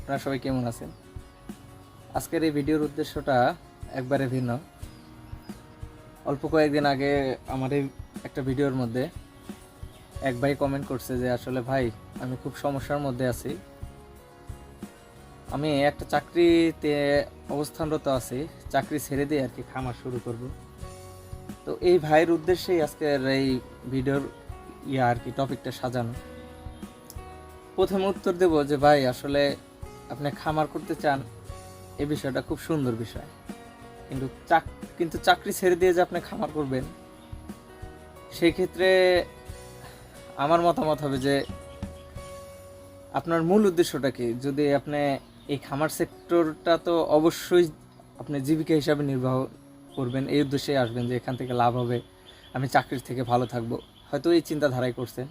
আপনারা সবাই কেমন আছেন? আজকের এই ভিডিওর উদ্দেশ্যটা একবারে ভিন্ন। অল্প কয়েকদিন আগে আমার এই একটা ভিডিওর মধ্যে এক ভাই কমেন্ট করছে যে আসলে ভাই আমি খুব সমস্যার মধ্যে আছি, আমি একটা চাকরিতে অবস্থানরত আছি, চাকরি ছেড়ে দিয়ে আর কি খামার শুরু করব। তো এই ভাইয়ের উদ্দেশ্যেই আজকের এই ভিডিওর আর কি টপিকটা সাজানো। প্রথমে উত্তর দেব যে ভাই আসলে আপনি খামার করতে চান, এই বিষয়টা খুব সুন্দর বিষয়, কিন্তু চাকরি ছেড়ে দিয়ে যে আপনি খামার করবেন, সেই ক্ষেত্রে আমার মতামত হবে যে আপনার মূল উদ্দেশ্যটা কি। যদি আপনি এই খামার সেক্টরটা তো অবশ্যই আপনি জীবিকা হিসাবে নির্বাহ করবেন, এই উদ্দেশ্যে আসবেন যে এখান থেকে লাভ হবে, আমি চাকরির থেকে ভালো থাকবো, হয়তো এই চিন্তাধারায় করছেন।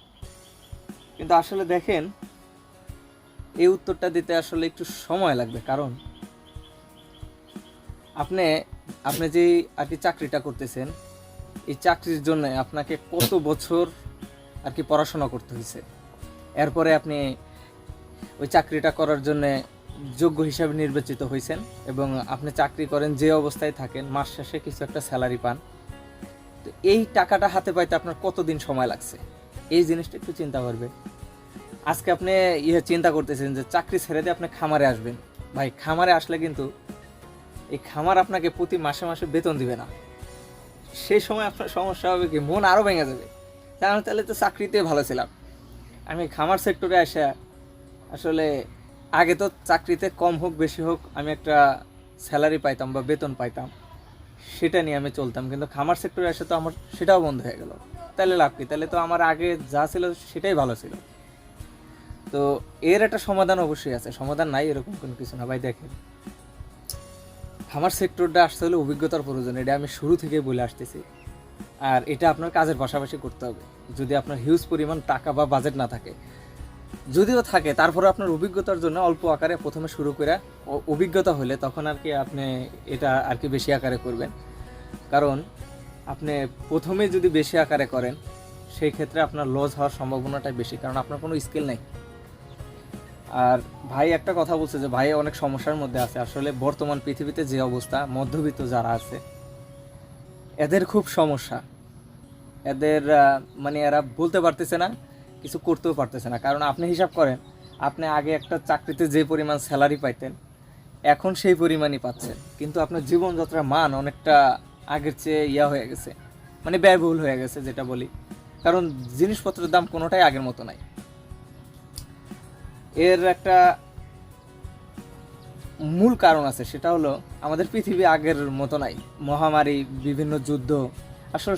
কিন্তু আসলে দেখেন, এই উত্তরটা দিতে আসলে একটু সময় লাগবে। কারণ আপনি আপনি যে আর কি চাকরিটা করতেছেন, এই চাকরির জন্য আপনাকে কত বছর আর কি পড়াশোনা করতে হয়েছে, এরপরে আপনি ওই চাকরিটা করার জন্য যোগ্য হিসাবে নির্বাচিত হয়েছেন এবং আপনি চাকরি করেন, যে অবস্থায় থাকেন, মাস শেষে কিছু একটা স্যালারি পান। তো এই টাকাটা হাতে পাইতে আপনার কতদিন সময় লাগছে, এই জিনিসটা একটু চিন্তা করবে। আজকে আপনি চিন্তা করতেছেন যে চাকরি ছেড়ে দিয়ে আপনি খামারে আসবেন। ভাই, খামারে আসলে কিন্তু এই খামার আপনাকে প্রতি মাসে মাসে বেতন দিবে না। সেই সময় আপনার সমস্যা হবে কি, মন আরও ভেঙে যাবে। তাহলে তো চাকরিতে ভালো ছিলাম, আমি খামার সেক্টরে আসা আসলে আগে তো চাকরিতে কম হোক বেশি হোক আমি একটা স্যালারি পাইতাম বা বেতন পাইতাম, সেটা নিয়ে আমি চলতাম। কিন্তু খামার সেক্টরে এসে তো আমার সেটাও বন্ধ হয়ে গেল। তাহলে লাভ কি? তাহলে তো আমার আগে যা ছিল সেটাই ভালো ছিল। তো এর একটা সমাধান অবশ্যই আছে, সমাধান নাই এরকম কোনো কিছু না। ভাই দেখেন, খামার সেক্টরটা আসতে হলে অভিজ্ঞতার প্রয়োজন, এটা আমি শুরু থেকেই বলে আসতেছি। আর এটা আপনার কাজের পাশাপাশি করতে হবে। যদি আপনার হিউজ পরিমাণ টাকা বা বাজেট না থাকে, যদিও থাকে, তারপরে আপনার অভিজ্ঞতার জন্য অল্প আকারে প্রথমে শুরু করে অভিজ্ঞতা হলে তখন আর কি আপনি এটা আর কি বেশি আকারে করবেন। কারণ আপনি প্রথমে যদি বেশি আকারে করেন, সেই ক্ষেত্রে আপনার লস হওয়ার সম্ভাবনাটাই বেশি, কারণ আপনার কোনো স্কিল নেই। আর ভাই একটা কথা বলছে যে ভাই অনেক সমস্যার মধ্যে আছে। আসলে বর্তমান পৃথিবীতে যে অবস্থা, মধ্যবিত্ত যারা আছে এদের খুব সমস্যা। এদের মানে এরা বলতে পারতেছে না, কিছু করতেও পারতেছে না। কারণ আপনি হিসাব করেন, আপনি আগে একটা চাকরিতে যে পরিমাণ স্যালারি পাইতেন, এখন সেই পরিমাণই পাচ্ছেন, কিন্তু আপনার জীবনযাত্রার মান অনেকটা আগের চেয়ে হয়ে গেছে, মানে ব্যয়বহুল হয়ে গেছে যেটা বলি। কারণ জিনিসপত্রের দাম কোনোটাই আগের মতো নাই। এর একটা মূল কারণ আছে, সেটা হলো আমাদের পৃথিবী আগের মতো নাই। মহামারী, বিভিন্ন যুদ্ধ, আসলে